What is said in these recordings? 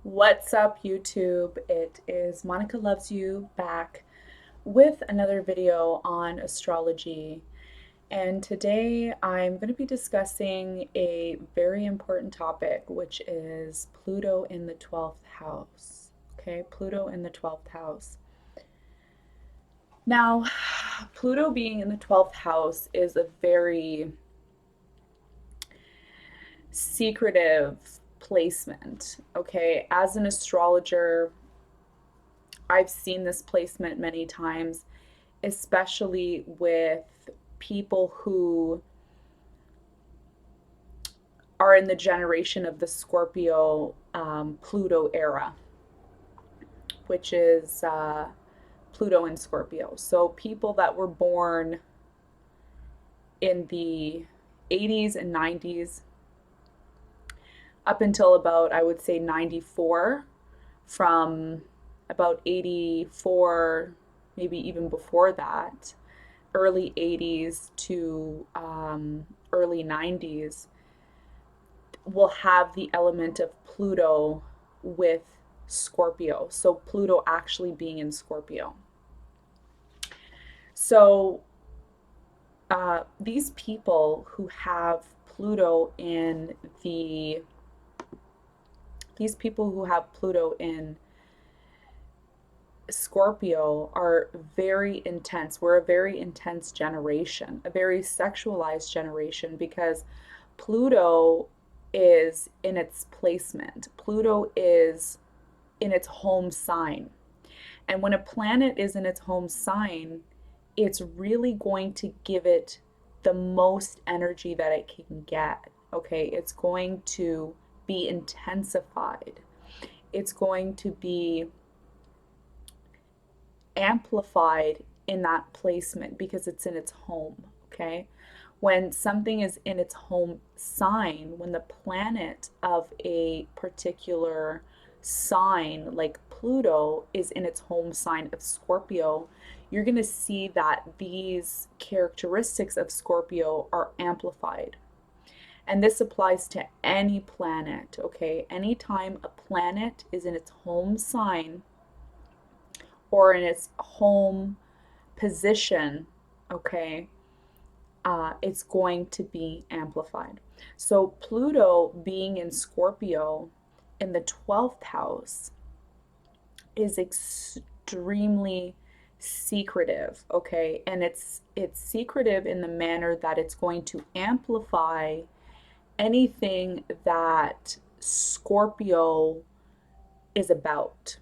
What's up, YouTube? It is Monica Loves You back with another video on astrology. And today I'm going to be discussing a very important topic, which is Pluto in the 12th house. Okay, Pluto in the 12th house. Now, Pluto being in the 12th house is a very secretive placement. Okay, as an astrologer, I've seen this placement many times, especially with people who are in the generation of the Scorpio Pluto era, which is Pluto in Scorpio. So people that were born in the 80s and 90s up until about, I would say, 94, from about 84, maybe even before that, early 80s to early 90s, will have the element of Pluto with Scorpio. So Pluto actually being in Scorpio. So these people who have Pluto in the these people who have Pluto in Scorpio are very intense. We're a very intense generation, a very sexualized generation, because Pluto is in its placement. Pluto is in its home sign. And when a planet is in its home sign, it's really going to give it the most energy that it can get. Okay, it's going to be intensified. It's going to be amplified in that placement because it's in its home. Okay, when something is in its home sign, when the planet of a particular sign like Pluto is in its home sign of Scorpio, you're going to see that these characteristics of Scorpio are amplified. And this applies to any planet, okay? Anytime a planet is in its home sign or in its home position, okay, it's going to be amplified. So Pluto being in Scorpio in the 12th house is extremely secretive, okay? And it's secretive in the manner that it's going to amplify anything that Scorpio is about.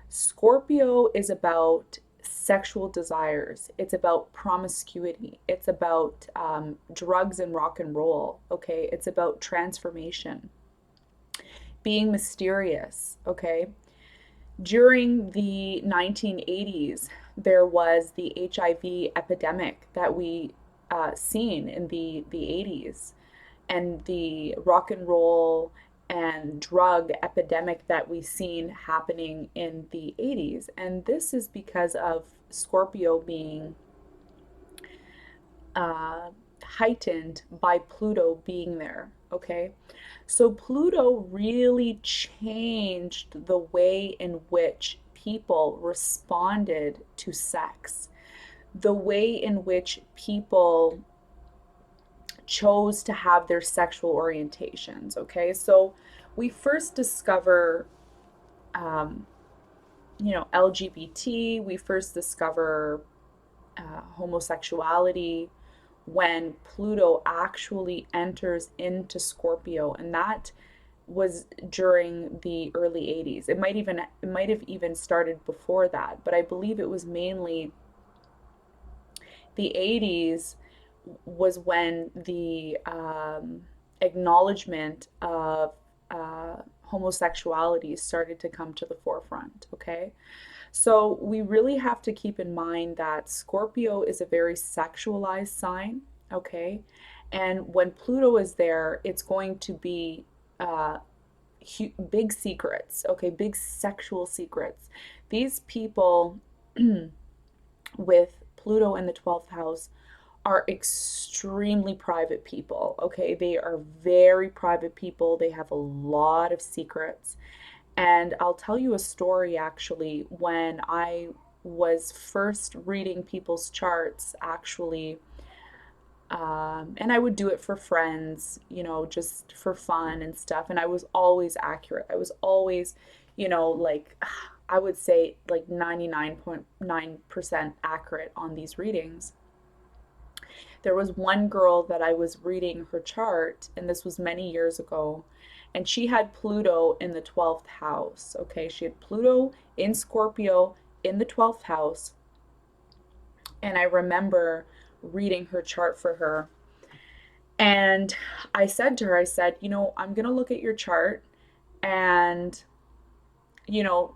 Scorpio is about sexual desires. It's about promiscuity. It's about drugs and rock and roll. Okay. It's about transformation, being mysterious. Okay. During the 1980s, there was the HIV epidemic that we seen in the 80s, and the rock and roll and drug epidemic that we've seen happening in the 80s. And this is because of Scorpio being uh, heightened by Pluto being there. Okay. So Pluto really changed the way in which people responded to sex, the way in which people chose to have their sexual orientations. Okay, so we first discover, um, LGBT. We first discover homosexuality when Pluto actually enters into Scorpio, and that was during the early 80s. It might have even started before that, but I believe it was mainly the 80s was when the acknowledgement of homosexuality started to come to the forefront. Okay, so we really have to keep in mind that Scorpio is a very sexualized sign. Okay, and when Pluto is there, it's going to be uh, big secrets. Okay, big sexual secrets. These people with Pluto in the 12th house are extremely private people, okay? They are very private people. They have a lot of secrets. And I'll tell you a story actually. When I was first reading people's charts, actually, and I would do it for friends, just for fun and stuff. And I was always accurate. I was always, like, I would say like 99.9% accurate on these readings. There was one girl that I was reading her chart, and this was many years ago, and she had Pluto in the 12th house. Okay, she had Pluto in Scorpio in the 12th house. And I remember reading her chart for her. And I said to her, I said, I'm going to look at your chart, and, you know,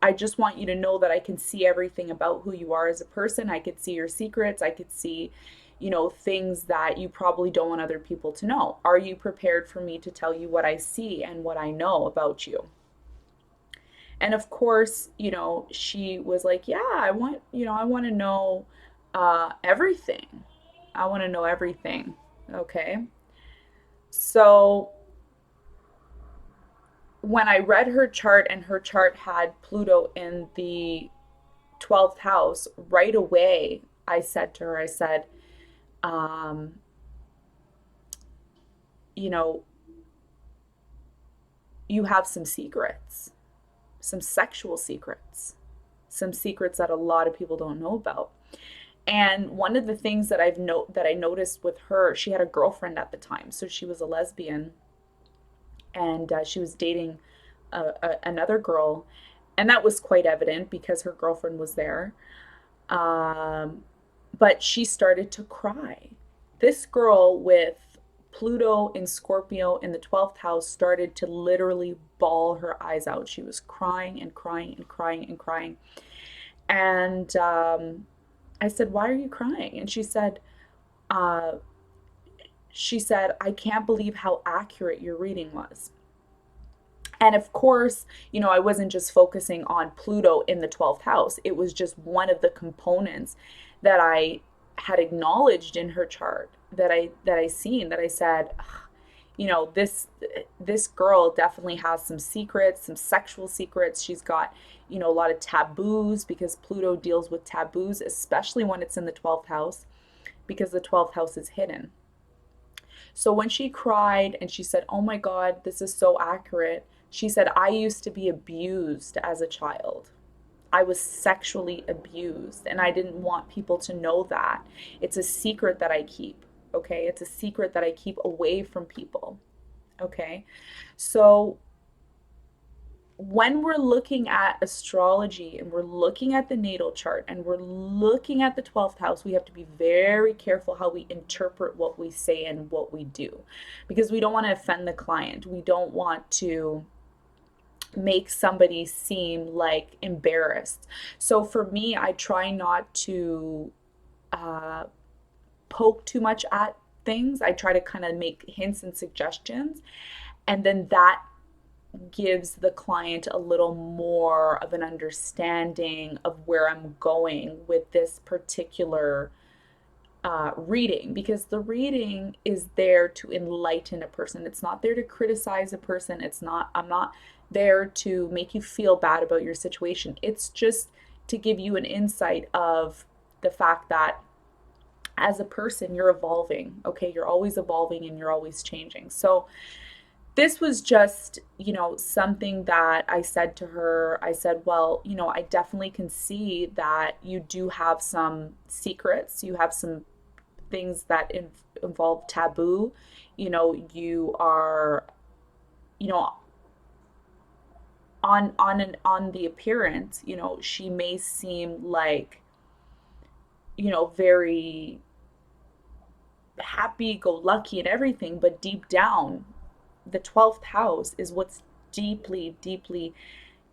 I just want you to know that I can see everything about who you are as a person. I could see your secrets. I could see, things that you probably don't want other people to know. Are you prepared for me to tell you what I see and what I know about you? And of course, she was like, yeah, I want to know everything. I want to know everything. Okay. So when I read her chart and her chart had Pluto in the 12th house, right away, I said to her, I said, um, you know, you have some secrets, some sexual secrets, some secrets that a lot of people don't know about. And one of the things that I noticed with her, she had a girlfriend at the time, so she was a lesbian, and she was dating another girl, and that was quite evident because her girlfriend was there. Um, but she started to cry. This girl with Pluto in Scorpio in the 12th house started to literally bawl her eyes out. She was crying and crying and crying and crying. And I said, "Why are you crying?" And uh, she said, "I can't believe how accurate your reading was." And of course, I wasn't just focusing on Pluto in the 12th house. It was just one of the components that I had acknowledged in her chart, that I seen, that I said, this girl definitely has some secrets, some sexual secrets. She's got, a lot of taboos, because Pluto deals with taboos, especially when it's in the 12th house, because the 12th house is hidden. So when she cried and she said, "Oh my God, this is so accurate," she said, "I used to be abused as a child. I was sexually abused, and I didn't want people to know that. It's a secret that I keep." Okay. It's a secret that I keep away from people. Okay. So when we're looking at astrology and we're looking at the natal chart and we're looking at the 12th house, we have to be very careful how we interpret what we say and what we do, because we don't want to offend the client. We don't want to make somebody seem like embarrassed. So for me, I try not to uh, poke too much at things. I try to kind of make hints and suggestions, and then that gives the client a little more of an understanding of where I'm going with this particular reading, because the reading is there to enlighten a person. It's not there to criticize a person. I'm not there to make you feel bad about your situation. It's just to give you an insight of the fact that as a person, you're evolving. Okay. You're always evolving and you're always changing. So, this was just, something that I said to her. I said, "Well, I definitely can see that you do have some secrets. You have some things that involve taboo. You are, you know, on the appearance, she may seem like, very happy go lucky and everything, but deep down, the 12th house is what's deeply, deeply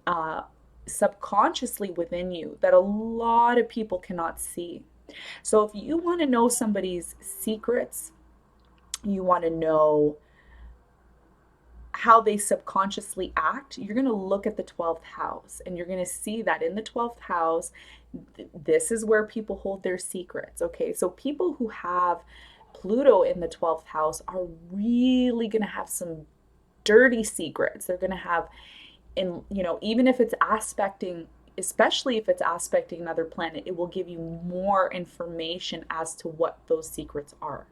uh, subconsciously within you that a lot of people cannot see. So if you want to know somebody's secrets, you want to know how they subconsciously act, you're going to look at the 12th house and you're going to see that in the 12th house, this is where people hold their secrets. Okay, so people who have Pluto in the 12th house are really going to have some dirty secrets. They're going to have, in, even if it's aspecting, especially if it's aspecting another planet, it will give you more information as to what those secrets are.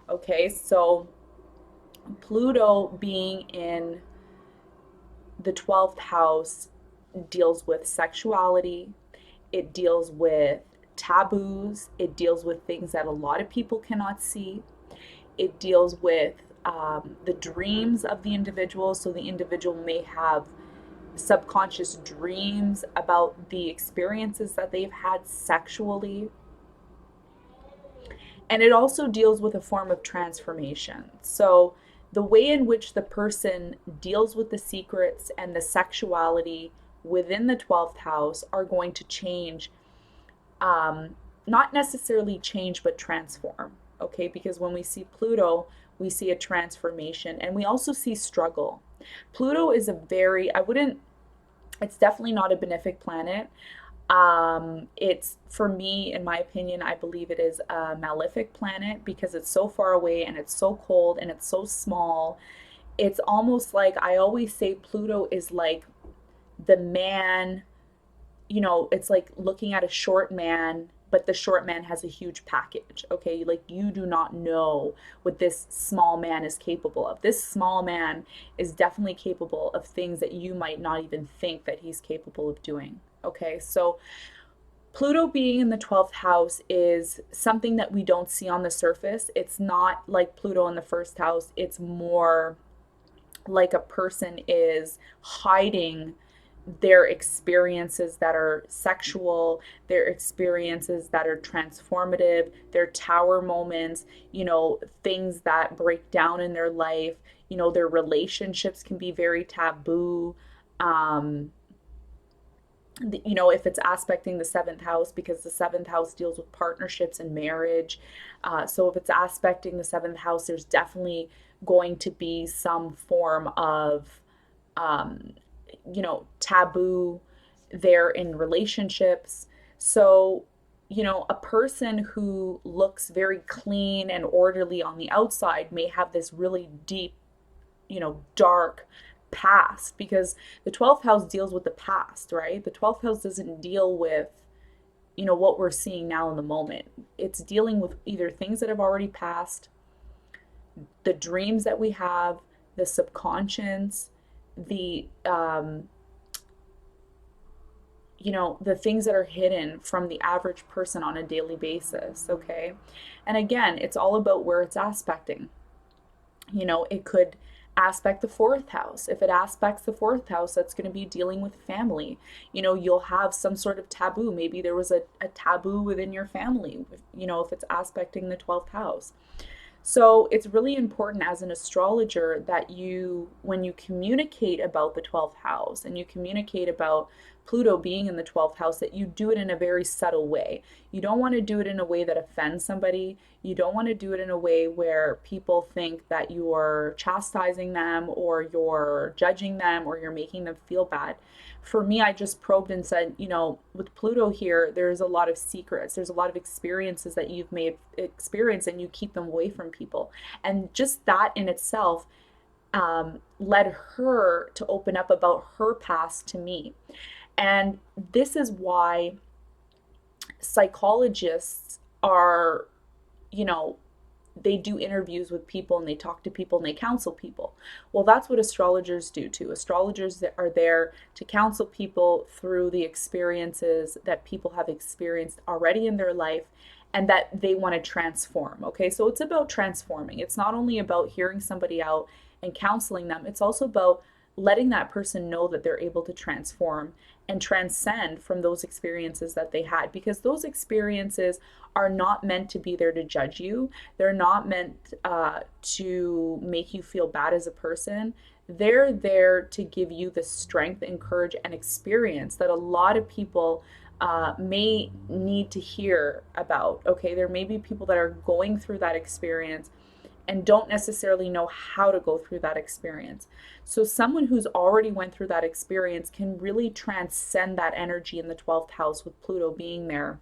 Okay, so Pluto being in the 12th house deals with sexuality, it deals with taboos, it deals with things that a lot of people cannot see, it deals with the dreams of the individual. So the individual may have subconscious dreams about the experiences that they've had sexually. And it also deals with a form of transformation. So the way in which the person deals with the secrets and the sexuality within the 12th house are going to change, not necessarily change, but transform. Okay, because when we see Pluto, we see a transformation and we also see struggle. Pluto is a very, I wouldn't, it's definitely not a benefic planet. It's, for me, in my opinion, I believe it is a malefic planet because it's so far away and it's so cold and it's so small. It's almost like, I always say Pluto is like the man, it's like looking at a short man, but the short man has a huge package. Okay, like you do not know what this small man is capable of. This small man is definitely capable of things that you might not even think that he's capable of doing. Okay, so Pluto being in the 12th house is something that we don't see on the surface. It's not like Pluto in the first house, it's more like a person is hiding their experiences that are sexual, their experiences that are transformative, their tower moments, things that break down in their life, their relationships can be very taboo. Um, if it's aspecting the seventh house, because the seventh house deals with partnerships and marriage. So if it's aspecting the seventh house, there's definitely going to be some form of, um, taboo there in relationships. So, a person who looks very clean and orderly on the outside may have this really deep, dark past, because the 12th house deals with the past, right? The 12th house doesn't deal with, what we're seeing now in the moment. It's dealing with either things that have already passed, the dreams that we have, the subconscious, the the things that are hidden from the average person on a daily basis. Okay, and again, it's all about where it's aspecting. It could aspect the fourth house. If it aspects the fourth house, that's going to be dealing with family. You'll have some sort of taboo. Maybe there was a taboo within your family, if it's aspecting the 12th house. So it's really important as an astrologer that when you communicate about the 12th house and you communicate about Pluto being in the 12th house, that you do it in a very subtle way. You don't want to do it in a way that offends somebody. You don't want to do it in a way where people think that you're chastising them or you're judging them or you're making them feel bad. For me, I just probed and said, with Pluto here, there's a lot of secrets. There's a lot of experiences that you've made experience and you keep them away from people. And just that in itself led her to open up about her past to me. And this is why psychologists are, they do interviews with people and they talk to people and they counsel people. Well, that's what astrologers do too. Astrologers are there to counsel people through the experiences that people have experienced already in their life and that they want to transform. Okay, so it's about transforming. It's not only about hearing somebody out and counseling them, it's also about letting that person know that they're able to transform and transcend from those experiences that they had, because those experiences are not meant to be there to judge you. They're not meant to make you feel bad as a person. They're there to give you the strength and courage and experience that a lot of people may need to hear about. Okay, there may be people that are going through that experience and don't necessarily know how to go through that experience. So someone who's already went through that experience can really transcend that energy in the 12th house with Pluto being there.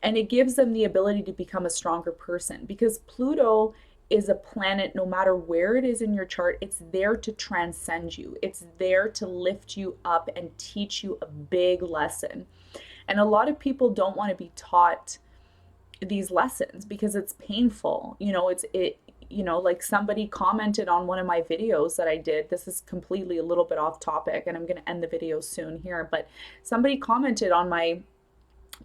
And it gives them the ability to become a stronger person, because Pluto is a planet, no matter where it is in your chart, it's there to transcend you. It's there to lift you up and teach you a big lesson. And a lot of people don't want to be taught these lessons because it's painful. Like somebody commented on one of my videos that I did. This is completely a little bit off topic, and I'm going to end the video soon here, but somebody commented on my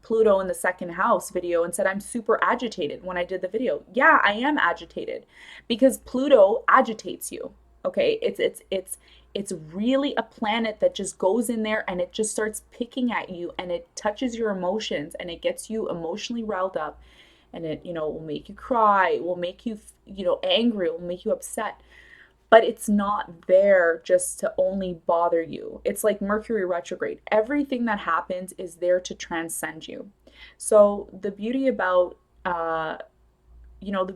Pluto in the second house video and said I'm super agitated when I did the video. Yeah, I am agitated because Pluto agitates you. Okay? It's really a planet that just goes in there and it just starts picking at you, and it touches your emotions and it gets you emotionally riled up, and it, will make you cry, it will make you, angry, it will make you upset. But it's not there just to only bother you. It's like Mercury retrograde. Everything that happens is there to transcend you. So the beauty about the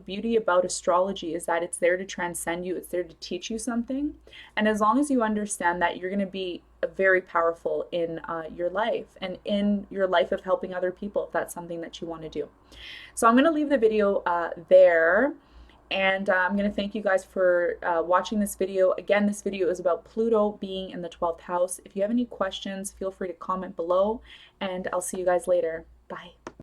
beauty about astrology is that it's there to transcend you. It's there to teach you something. And as long as you understand that, you're going to be very powerful in your life and in your life of helping other people, if that's something that you want to do. So I'm going to leave the video there. And I'm going to thank you guys for watching this video. Again, this video is about Pluto being in the 12th house. If you have any questions, feel free to comment below, and I'll see you guys later. Bye.